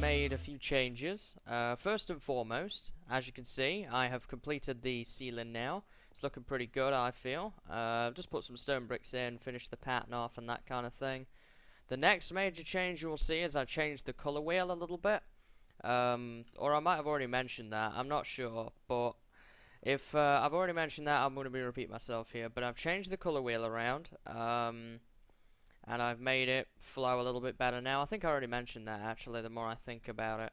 made a few changes. First and foremost, as you can see, I have completed the ceiling now. It's looking pretty good, I feel. Just put some stone bricks in, finished the pattern off and that kind of thing. The next major change you will see is I changed the colour wheel a little bit. Or I might have already mentioned that, I'm not sure, but if I've already mentioned that, I'm going to be repeating myself here, but I've changed the colour wheel around, and I've made it flow a little bit better now. I think I already mentioned that, actually, the more I think about it.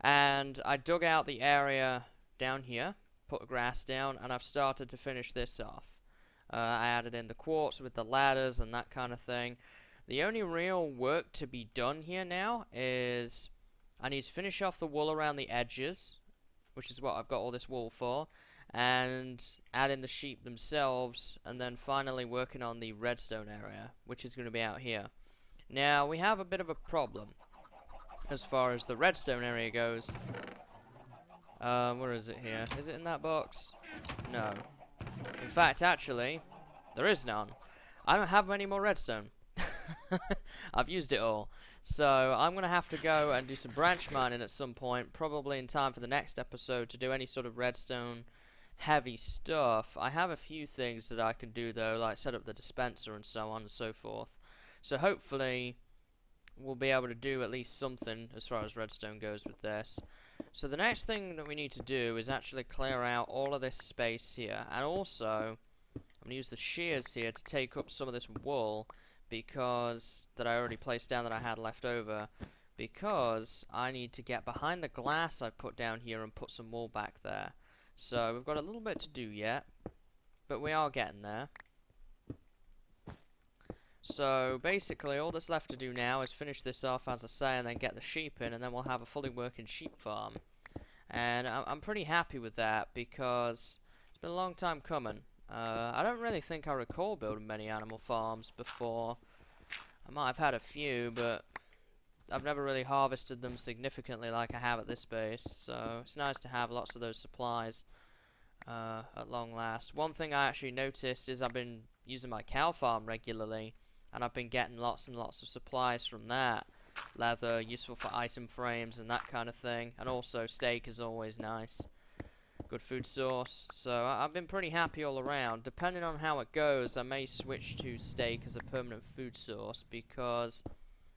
And I dug out the area down here, put grass down, and I've started to finish this off. I added in the quartz with the ladders and that kind of thing. The only real work to be done here now is I need to finish off the wool around the edges, which is what I've got all this wool for, and add in the sheep themselves, and then finally working on the redstone area, which is going to be out here. Now, we have a bit of a problem as far as the redstone area goes. Where is it here? Is it in that box? No. In fact, actually, there is none. I don't have any more redstone. I've used it all. So I'm going to have to go and do some branch mining at some point, probably in time for the next episode, to do any sort of redstone heavy stuff. I have a few things that I can do though, like set up the dispenser and so on and so forth. So hopefully we'll be able to do at least something as far as redstone goes with this. So the next thing that we need to do is actually clear out all of this space here, and also I'm going to use the shears here to take up some of this wool because that I already placed down that I had left over, because I need to get behind the glass I've put down here and put some wool back there. So we've got a little bit to do yet, but we are getting there. So basically all that's left to do now is finish this off, as I say, and then get the sheep in, and then we'll have a fully working sheep farm. And I'm pretty happy with that because it's been a long time coming. I don't really think I recall building many animal farms before. I might have had a few, but I've never really harvested them significantly like I have at this base. So it's nice to have lots of those supplies at long last. One thing I actually noticed is I've been using my cow farm regularly, and I've been getting lots and lots of supplies from that. Leather, useful for item frames and that kind of thing. And also steak is always nice. Good food source. So I've been pretty happy all around. Depending on how it goes, I may switch to steak as a permanent food source, because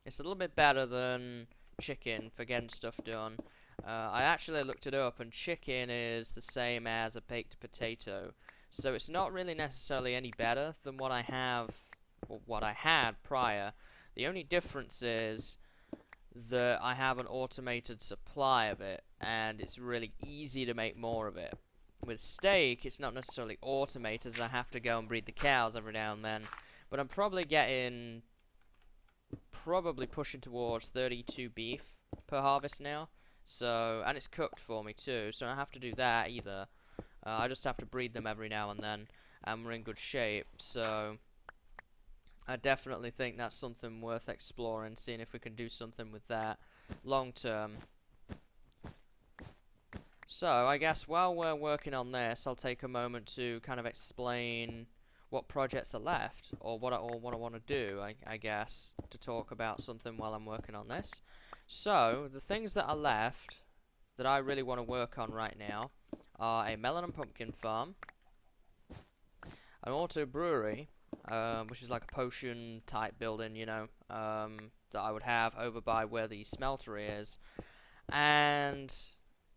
it's a little bit better than chicken for getting stuff done. I actually looked it up, and chicken is the same as a baked potato. So it's not really necessarily any better than what I have, or what I had prior. The only difference is that I have an automated supply of it, and it's really easy to make more of it. With steak, it's not necessarily automated, as I have to go and breed the cows every now and then. But I'm probably getting, pushing towards 32 beef per harvest now. So, and it's cooked for me too, so I don't have to do that either. I just have to breed them every now and then, and we're in good shape. So I definitely think that's something worth exploring, seeing if we can do something with that long term. So I guess while we're working on this, I'll take a moment to kind of explain what projects are left, or what I want to do, I guess, to talk about something while I'm working on this. So the things that are left that I really want to work on right now are a melon and pumpkin farm, an auto brewery, which is like a potion type building, you know, that I would have over by where the smeltery is, and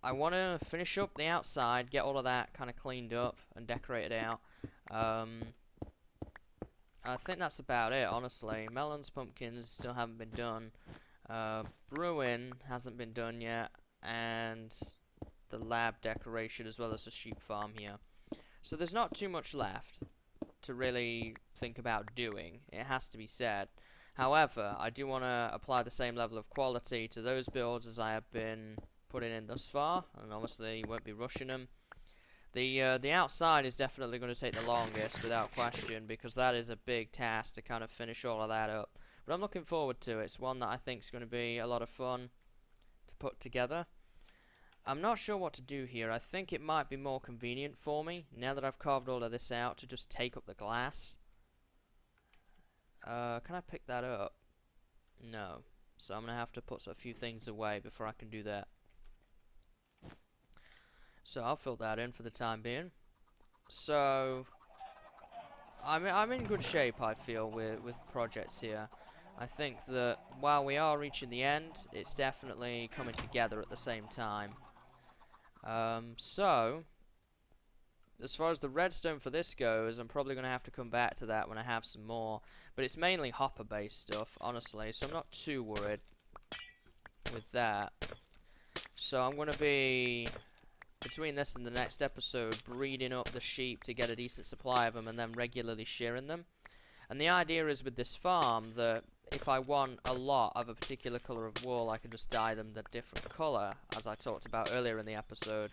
I want to finish up the outside, get all of that kind of cleaned up and decorated out. I think that's about it, honestly. Melons, pumpkins still haven't been done. Brewing hasn't been done yet, and the lab decoration as well as the sheep farm here. So there's not too much left to really think about doing, it has to be said. However, I do want to apply the same level of quality to those builds as I have been putting in thus far, and obviously you won't be rushing them. The outside is definitely going to take the longest, without question, because that is a big task to kind of finish all of that up. But I'm looking forward to it. It's one that I think is going to be a lot of fun to put together. I'm not sure what to do here. I think it might be more convenient for me, now that I've carved all of this out, to just take up the glass. Can I pick that up? No. so I'm going to have to put a few things away before I can do that. So I'll fill that in for the time being. So I'm in good shape, I feel, with projects here. I think that while we are reaching the end, it's definitely coming together at the same time. So as far as the redstone for this goes, I'm probably going to have to come back to that when I have some more. But it's mainly hopper-based stuff, honestly, so I'm not too worried with that. So I'm going to be, between this and the next episode, breeding up the sheep to get a decent supply of them and then regularly shearing them. And the idea is with this farm that if I want a lot of a particular colour of wool, I can just dye them the different colour, as I talked about earlier in the episode.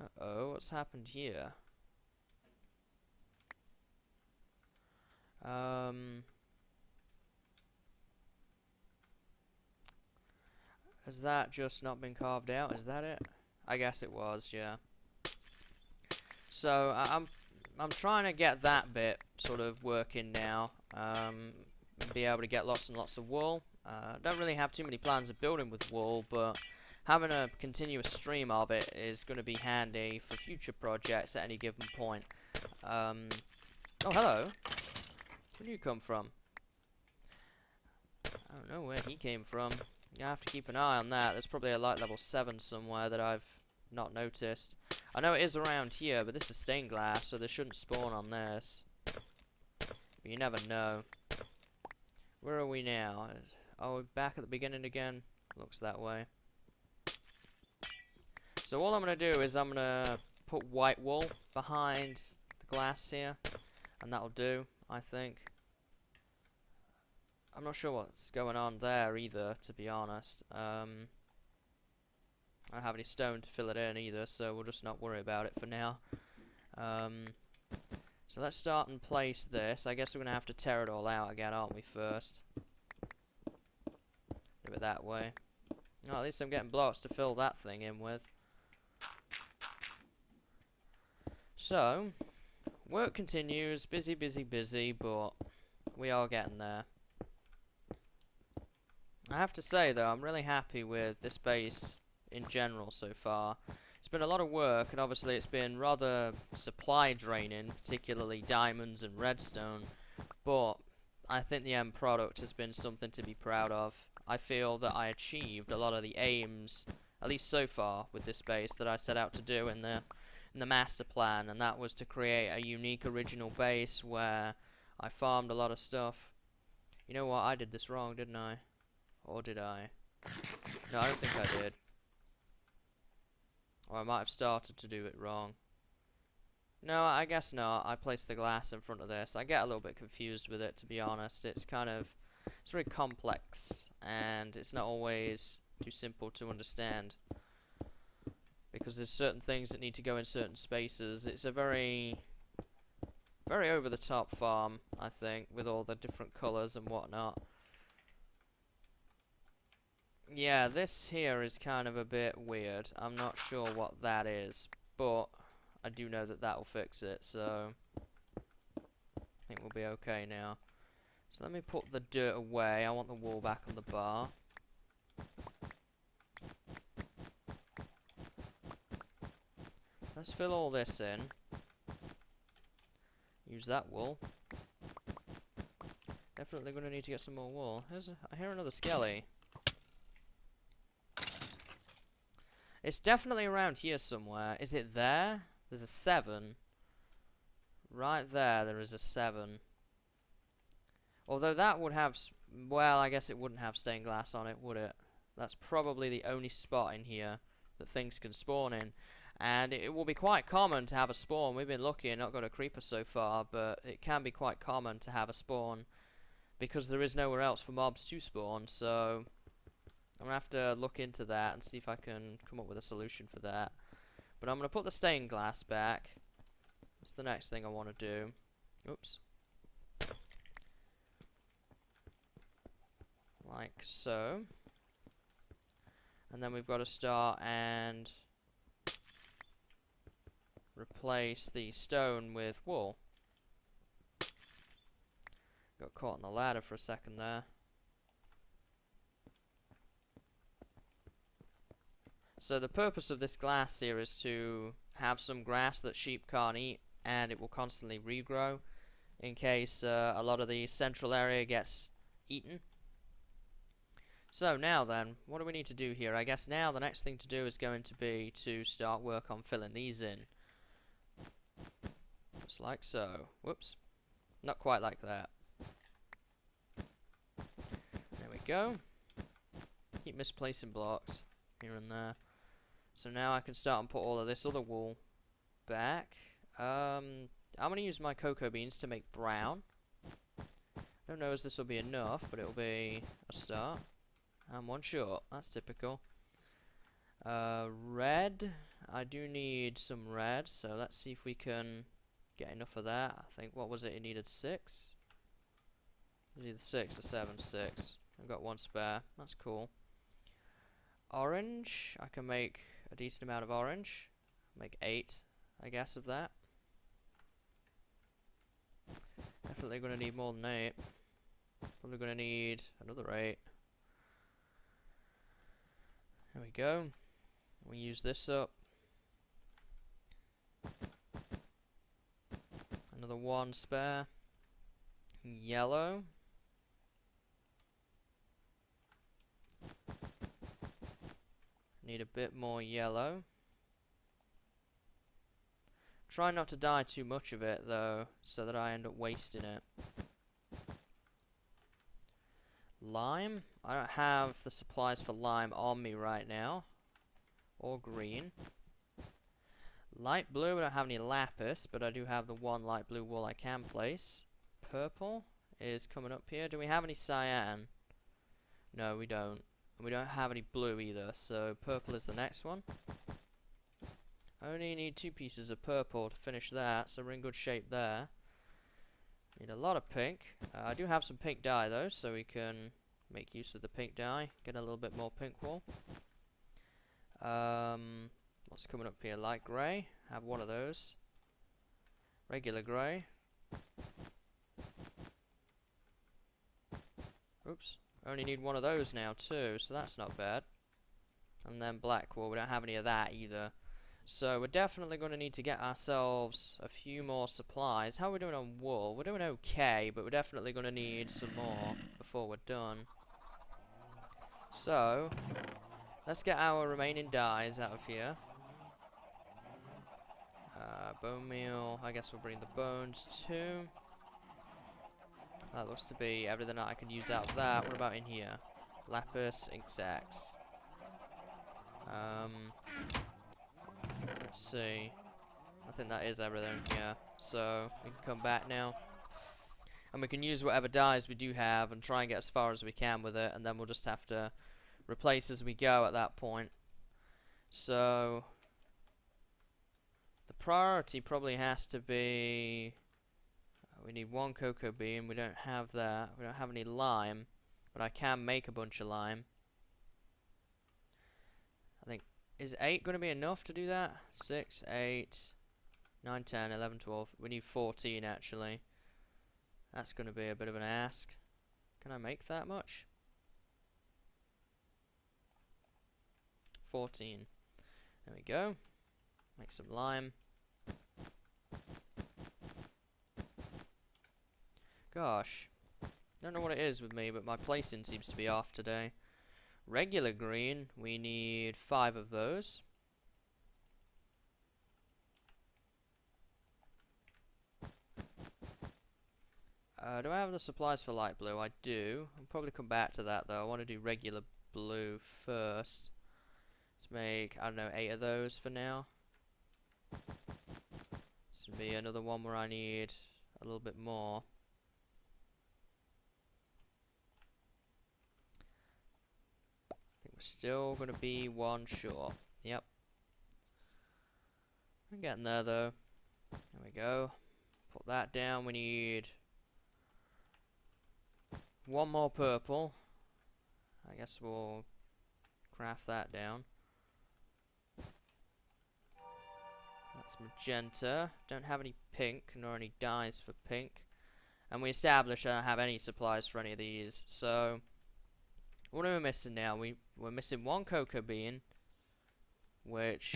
Uh-oh, what's happened here? Has that just not been carved out? Is that it? I guess it was, yeah. So, I'm trying to get that bit sort of working now. Be able to get lots and lots of wool. Don't really have too many plans of building with wool, but having a continuous stream of it is going to be handy for future projects at any given point. Oh, hello. Where do you come from? I don't know where he came from. You have to keep an eye on that. There's probably a light level 7 somewhere that I've not noticed. I know it is around here, but this is stained glass, so they shouldn't spawn on this. But you never know. Where are we now? Oh, we're back at the beginning again. Looks that way. So all I'm going to do is I'm going to put white wool behind the glass here, and that'll do, I think. I'm not sure what's going on there either, to be honest. I don't have any stone to fill it in either, so we'll just not worry about it for now. So let's start and place this. I guess we're going to have to tear it all out again, aren't we, first? Do it that way. Oh, at least I'm getting blocks to fill that thing in with. So, work continues. Busy, busy, busy, but we are getting there. I have to say, though, I'm really happy with this base in general so far. It's been a lot of work, and obviously it's been rather supply draining, particularly diamonds and redstone, but I think the end product has been something to be proud of. I feel that I achieved a lot of the aims, at least so far, with this base that I set out to do in the master plan, and that was to create a unique original base where I farmed a lot of stuff. You know what, I did this wrong, didn't I? Or did I? No, I don't think I did. Or I might have started to do it wrong. No, I guess not. I placed the glass in front of this. I get a little bit confused with it, to be honest. It's kind of, it's very complex, and it's not always too simple to understand. Because there's certain things that need to go in certain spaces. It's a very, very over-the-top farm, I think, with all the different colours and whatnot. Yeah, this here is kind of a bit weird. I'm not sure what that is, but I do know that that will fix it, so I think we'll be okay now. So let me put the dirt away. I want the wool back on the bar. Let's fill all this in. Use that wool. Definitely going to need to get some more wool. I hear another skelly. It's definitely around here somewhere. Is it there? There's a 7. Right there is a 7. Although that would have... Well, I guess it wouldn't have stained glass on it, would it? That's probably the only spot in here that things can spawn in. And it will be quite common to have a spawn. We've been lucky and not got a creeper so far, but it can be quite common to have a spawn because there is nowhere else for mobs to spawn, so I'm going to have to look into that and see if I can come up with a solution for that. But I'm going to put the stained glass back. That's the next thing I want to do. Oops. Like so. And then we've got to start and replace the stone with wool. Got caught on the ladder for a second there. So the purpose of this glass here is to have some grass that sheep can't eat, and it will constantly regrow in case a lot of the central area gets eaten. So now then, what do we need to do here? I guess now the next thing to do is going to be to start work on filling these in. Just like so. Whoops. Not quite like that. There we go. Keep misplacing blocks here and there. So now I can start and put all of this other wool back. I'm going to use my cocoa beans to make brown. Don't know if this will be enough, but it'll be a start. I'm one short. That's typical. Red. I do need some red, so let's see if we can get enough of that. I think, what was it? It needed 6. It needed 6 or 7. 6. I've got 1 spare. That's cool. Orange. I can make a decent amount of orange. Make 8, I guess, of that. Definitely going to need more than 8. Probably going to need another 8. There we go. We use this up. Another 1 spare. Yellow. Need a bit more yellow. Try not to dye too much of it though, so that I end up wasting it. Lime. I don't have the supplies for lime on me right now. Or green. Light blue, I don't have any lapis, but I do have the 1 light blue wool I can place. Purple is coming up here. Do we have any cyan? No, we don't. And we don't have any blue either, so purple is the next one. I only need 2 pieces of purple to finish that, so we're in good shape there. Need a lot of pink. I do have some pink dye though, so we can make use of the pink dye. Get a little bit more pink wool. What's coming up here? Light grey. Have 1 of those. Regular grey. Oops. Only need 1 of those now too, so that's not bad. And then black wool. We don't have any of that either. So we're definitely going to need to get ourselves a few more supplies. How are we doing on wool? We're doing okay, but we're definitely going to need some more before we're done. So, let's get our remaining dyes out of here. Bone meal. I guess we'll bring the bones too. That looks to be everything that I can use out of that. What about in here? Lapis, ink sacks. Let's see. I think that is everything, yeah. So, we can come back now. And we can use whatever dyes we do have and try and get as far as we can with it. And then we'll just have to replace as we go at that point. So, the priority probably has to be... We need 1 cocoa bean. We don't have that. We don't have any lime. But I can make a bunch of lime. I think... Is 8 going to be enough to do that? 6, 8, 9, 10, 11, 12. We need 14 actually. That's going to be a bit of an ask. Can I make that much? 14. There we go. Make some lime. Gosh. Don't know what it is with me, but my placing seems to be off today. Regular green, we need 5 of those. Do I have the supplies for light blue? I do. I'll probably come back to that though. I want to do regular blue first. Let's make, I don't know, 8 of those for now. This will be another one where I need a little bit more. Still gonna be 1 short. Yep. We're getting there though. There we go. Put that down. We need 1 more purple. I guess we'll craft that down. That's magenta. Don't have any pink nor any dyes for pink. And we established I don't have any supplies for any of these. So what are we missing now? We're missing 1 cocoa bean, which...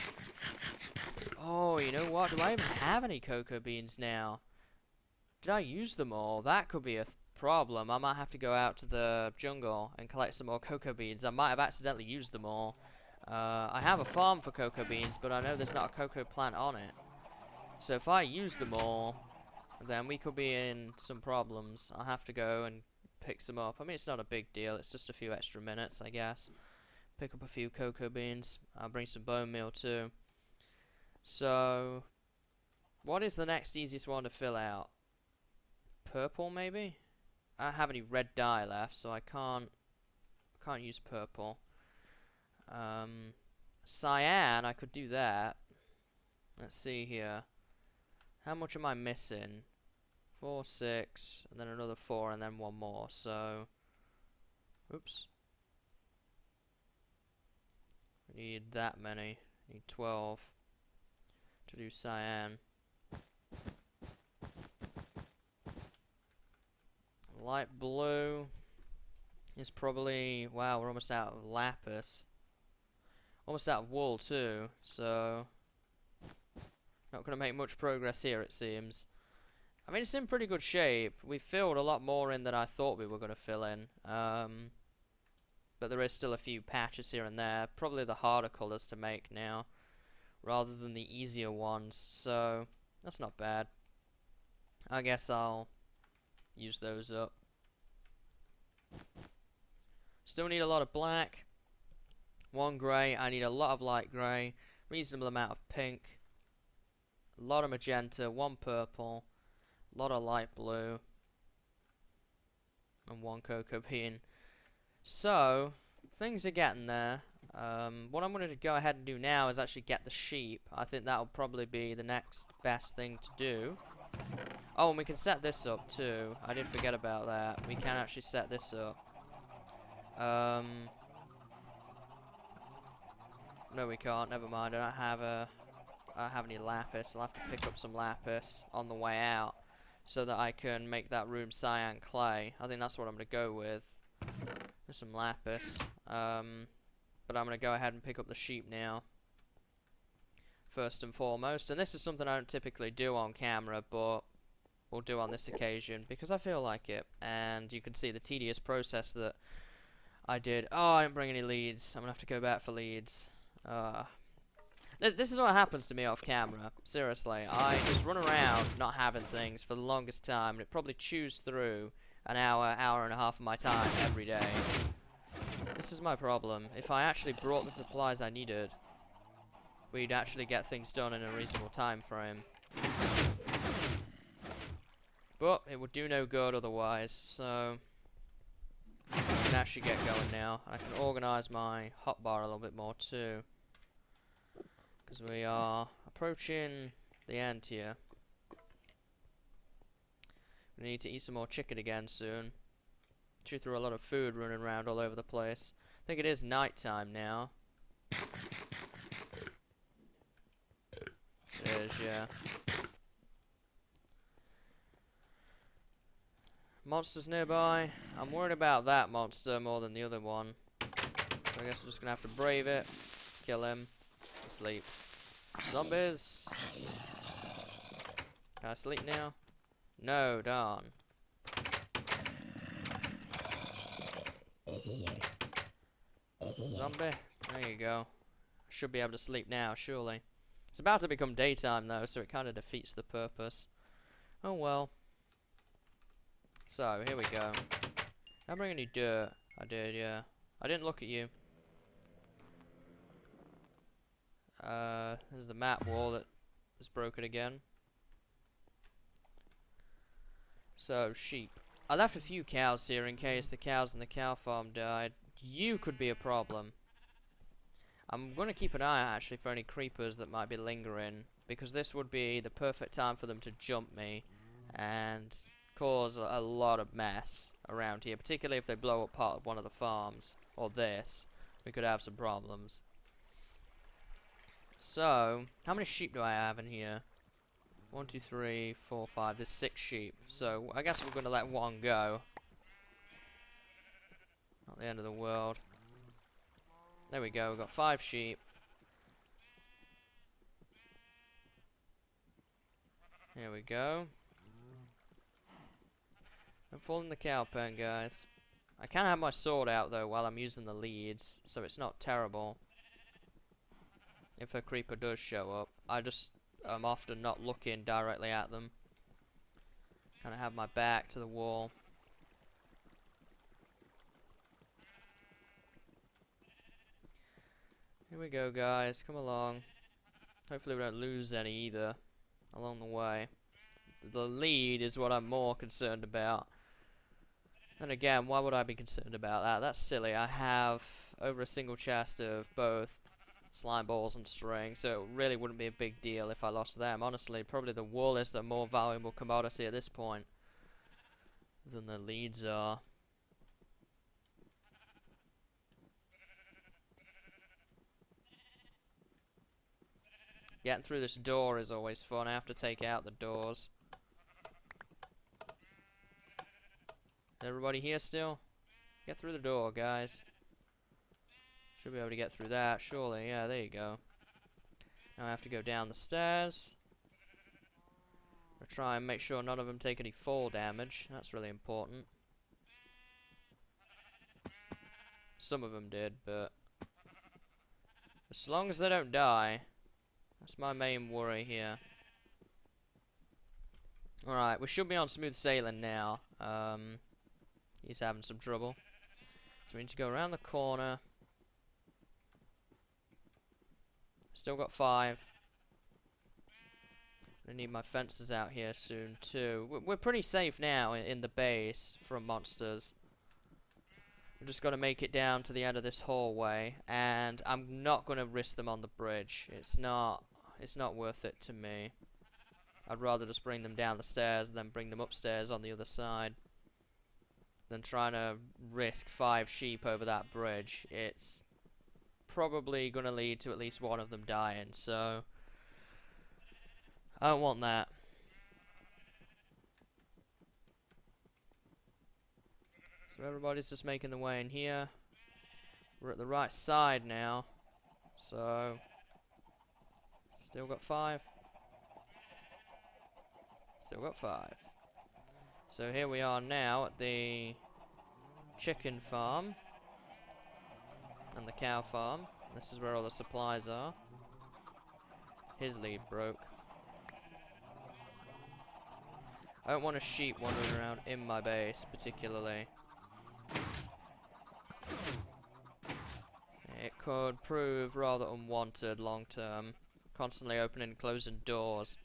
Oh, you know what? Do I even have any cocoa beans now? Did I use them all? That could be a problem. I might have to go out to the jungle and collect some more cocoa beans. I might have accidentally used them all. I have a farm for cocoa beans, but I know there's not a cocoa plant on it. So if I use them all, then we could be in some problems. I'll have to go and pick some up. I mean, it's not a big deal. It's just a few extra minutes, I guess. Pick up a few cocoa beans. I'll bring some bone meal too. So, what is the next easiest one to fill out? Purple, maybe? I don't have any red dye left, so I can't use purple. Cyan, I could do that. Let's see here. How much am I missing? 4, 6, and then another 4, and then one more. So, oops. We need that many. Need 12 to do cyan. Light blue is probably... Wow, we're almost out of lapis. Almost out of wool too, so... Not going to make much progress here, it seems. I mean, it's in pretty good shape. We filled a lot more in than I thought we were going to fill in. But there is still a few patches here and there. Probably the harder colours to make now, rather than the easier ones. So, that's not bad. I guess I'll use those up. Still need a lot of black. 1 grey. I need a lot of light grey. Reasonable amount of pink. A lot of magenta. 1 purple. A lot of light blue. And 1 cocoa bean. So, things are getting there. What I'm going to go ahead and do now is actually get the sheep. I think that'll probably be the next best thing to do. Oh, and we can set this up too. I did forget about that. We can actually set this up. No, we can't. Never mind. I don't have any lapis. I'll have to pick up some lapis on the way out so that I can make that room cyan clay. I think that's what I'm going to go with. There's some lapis. But I'm going to go ahead and pick up the sheep now. First and foremost. And this is something I don't typically do on camera, but we'll do on this occasion because I feel like it. And you can see the tedious process that I did. Oh, I didn't bring any leads. I'm going to have to go back for leads. This is what happens to me off camera. Seriously. I just run around not having things for the longest time. And it probably chews through an hour, hour and a half of my time every day. This is my problem. If I actually brought the supplies I needed, we'd actually get things done in a reasonable time frame. But it would do no good otherwise, so I can actually get going now. I can organise my hotbar a little bit more too, because we are approaching the end here. We need to eat some more chicken again soon. Chew through a lot of food running around all over the place. I think it is night time now. It is, yeah. Monsters nearby. I'm worried about that monster more than the other one. So I guess we're just gonna have to brave it. Kill him. Sleep. Zombies! Can I sleep now? No, darn. Zombie. There you go. Should be able to sleep now, surely. It's about to become daytime, though, so it kind of defeats the purpose. Oh, well. So, here we go. Did I bring any dirt? I did, yeah. I didn't look at you. There's the map wall that is broken again. So, sheep. I left a few cows here in case the cows in the cow farm died. You could be a problem. I'm going to keep an eye out actually for any creepers that might be lingering, because this would be the perfect time for them to jump me and cause a lot of mess around here, particularly if they blow up part of one of the farms, or this. We could have some problems. So, how many sheep do I have in here? 1, 2, 3, 4, 5. There's 6 sheep. So, I guess we're going to let one go. Not the end of the world. There we go. We've got 5 sheep. Here we go. I'm falling the cow pen, guys. I can have my sword out though while I'm using the leads, so it's not terrible. If a creeper does show up, I'm often not looking directly at them. Kind of have my back to the wall. Here we go, guys. Come along. Hopefully we don't lose any either along the way. The lead is what I'm more concerned about. And again, why would I be concerned about that? That's silly. I have over a single chest of both slime balls and string, so it really wouldn't be a big deal if I lost them. Honestly, probably the wool is the more valuable commodity at this point than the leads are. Getting through this door is always fun. I have to take out the doors. Is everybody here still? Get through the door, guys. Should be able to get through that, surely. Yeah, there you go. Now I have to go down the stairs. I'll try and make sure none of them take any fall damage. That's really important. Some of them did, but as long as they don't die, that's my main worry here. Alright, we should be on smooth sailing now. He's having some trouble. So we need to go around the corner. Still got 5. I need my fences out here soon too. We're pretty safe now in the base from monsters. I'm just going to make it down to the end of this hallway, and I'm not going to risk them on the bridge. It's not worth it to me. I'd rather just bring them down the stairs and then bring them upstairs on the other side than trying to risk 5 sheep over that bridge. It's probably going to lead to at least one of them dying, so I don't want that. So everybody's just making the way in here. We're at the right side now, so still got 5. Still got 5. So here we are now at the chicken farm and the cow farm. This is where all the supplies are. His lead broke. I don't want a sheep wandering around in my base, particularly. It could prove rather unwanted long term. Constantly opening and closing doors.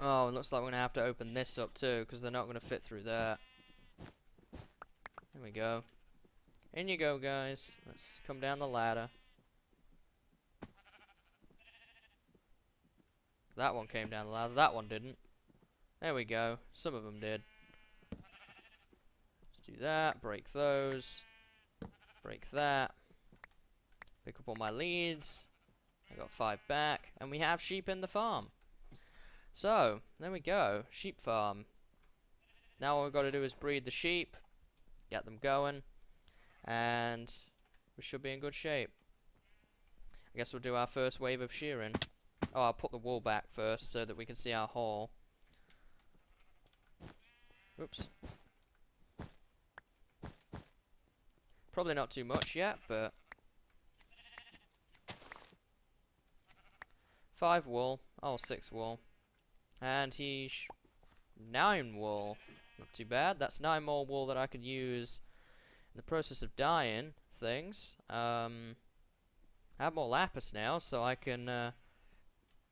Oh, it looks like we're going to have to open this up too, because they're not going to fit through there. There we go. In you go, guys. Let's come down the ladder. That one came down the ladder. That one didn't. There we go. Some of them did. Let's do that. Break those. Break that. Pick up all my leads. I got 5 back. And we have sheep in the farm. So, there we go. Sheep farm. Now all we've got to do is breed the sheep. Get them going. And we should be in good shape. I guess we'll do our first wave of shearing. Oh, I'll put the wool back first so that we can see our haul. Oops. Probably not too much yet, but 5 wool. Oh, 6 wool. And 9 wool. Not too bad. That's 9 more wool that I could use in the process of dyeing things. I have more lapis now, so I can...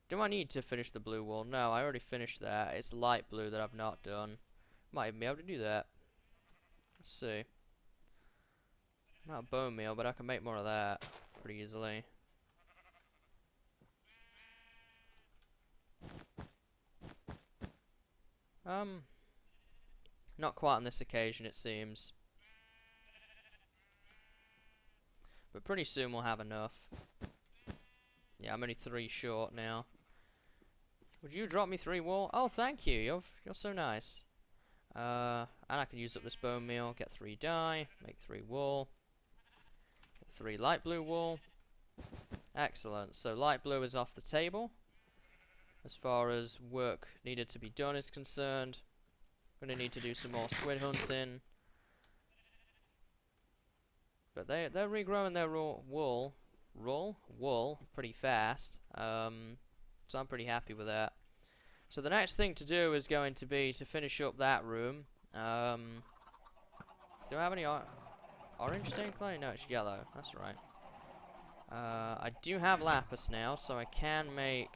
do I need to finish the blue wool? No, I already finished that. It's light blue that I've not done. Might even be able to do that. Let's see. I'm out of bone meal, but I can make more of that pretty easily. Not quite on this occasion, it seems. But pretty soon we'll have enough. Yeah, I'm only 3 short now. Would you drop me 3 wool? Oh, thank you. You're so nice. And I can use up this bone meal. Get 3 dye. Make 3 wool. Get 3 light blue wool. Excellent. So light blue is off the table. as far as work needed to be done is concerned. Gonna need to do some more squid hunting. But they're regrowing their wool pretty fast. So I'm pretty happy with that. So the next thing to do is going to be to finish up that room. Do I have any orange stained clay? No, it's yellow. That's right. I do have lapis now, so I can make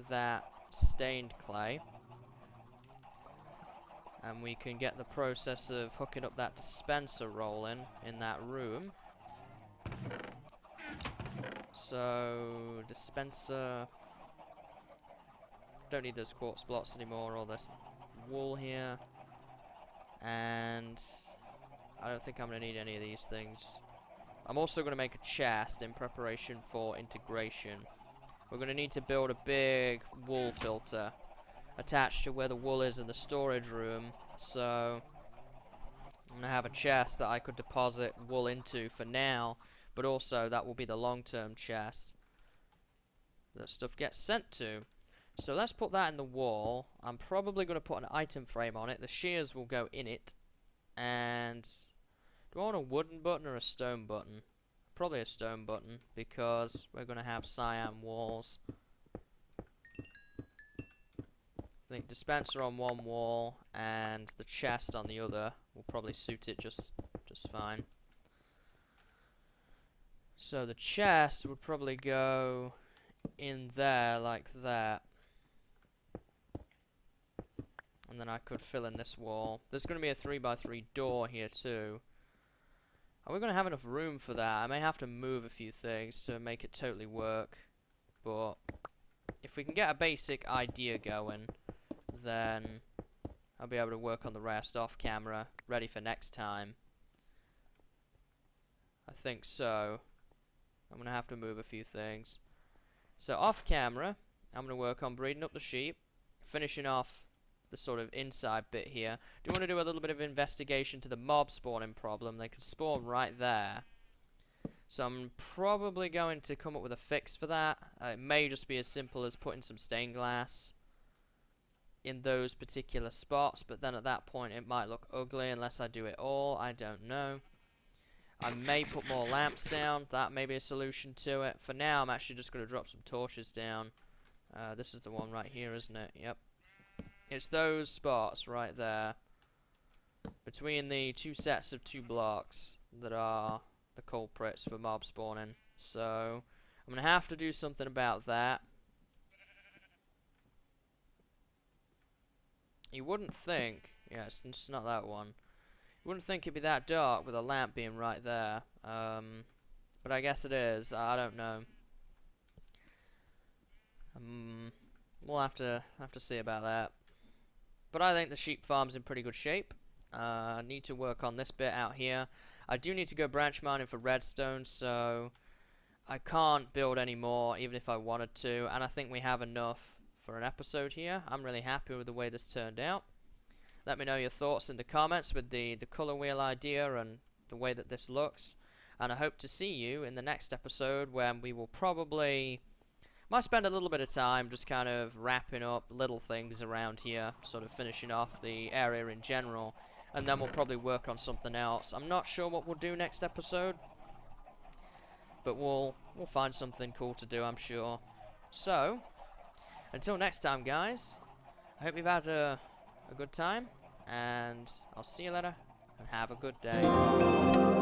that stained clay. And we can get the process of hooking up that dispenser rolling in that room. So, dispenser. Don't need those quartz blocks anymore, all this wool here. And I don't think I'm going to need any of these things. I'm also going to make a chest in preparation for integration. We're going to need to build a big wool filter attached to where the wool is in the storage room. So I'm going to have a chest that I could deposit wool into for now, but also that will be the long-term chest that stuff gets sent to. So let's put that in the wall. I'm probably going to put an item frame on it. The shears will go in it. And do I want a wooden button or a stone button? Probably a stone button, because we're going to have cyan walls. I think dispenser on one wall and the chest on the other will probably suit it just fine. So the chest would probably go in there like that. And then I could fill in this wall. There's going to be a 3x3 door here too. Are we going to have enough room for that? I may have to move a few things to make it totally work. But if we can get a basic idea going, then I'll be able to work on the rest off camera, ready for next time. I think so. I'm going to have to move a few things. So off camera, I'm going to work on breeding up the sheep, finishing off the sort of inside bit here. Do want to do a little bit of investigation to the mob spawning problem. They could spawn right there. So I'm probably going to come up with a fix for that. It may just be as simple as putting some stained glass in those particular spots, but then at that point it might look ugly unless I do it all. I don't know. I may put more lamps down. That may be a solution to it. For now, I'm actually just going to drop some torches down. This is the one right here, isn't it? Yep. It's those spots right there between the two sets of 2 blocks that are the culprits for mob spawning. So I'm going to have to do something about that. You wouldn't think, yeah, it's not that one. You wouldn't think it'd be that dark with a lamp being right there. But I guess it is. I don't know. We'll have to see about that. But I think the sheep farm's in pretty good shape. I need to work on this bit out here. I do need to go branch mining for redstone, so I can't build any more, even if I wanted to. And I think we have enough for an episode here. I'm really happy with the way this turned out. Let me know your thoughts in the comments with the color wheel idea and the way that this looks. And I hope to see you in the next episode, when we will probably might spend a little bit of time just kind of wrapping up little things around here, sort of finishing off the area in general, and then we'll probably work on something else. I'm not sure what we'll do next episode, but we'll find something cool to do, I'm sure. So until next time, guys, I hope you've had a good time, and I'll see you later, and have a good day.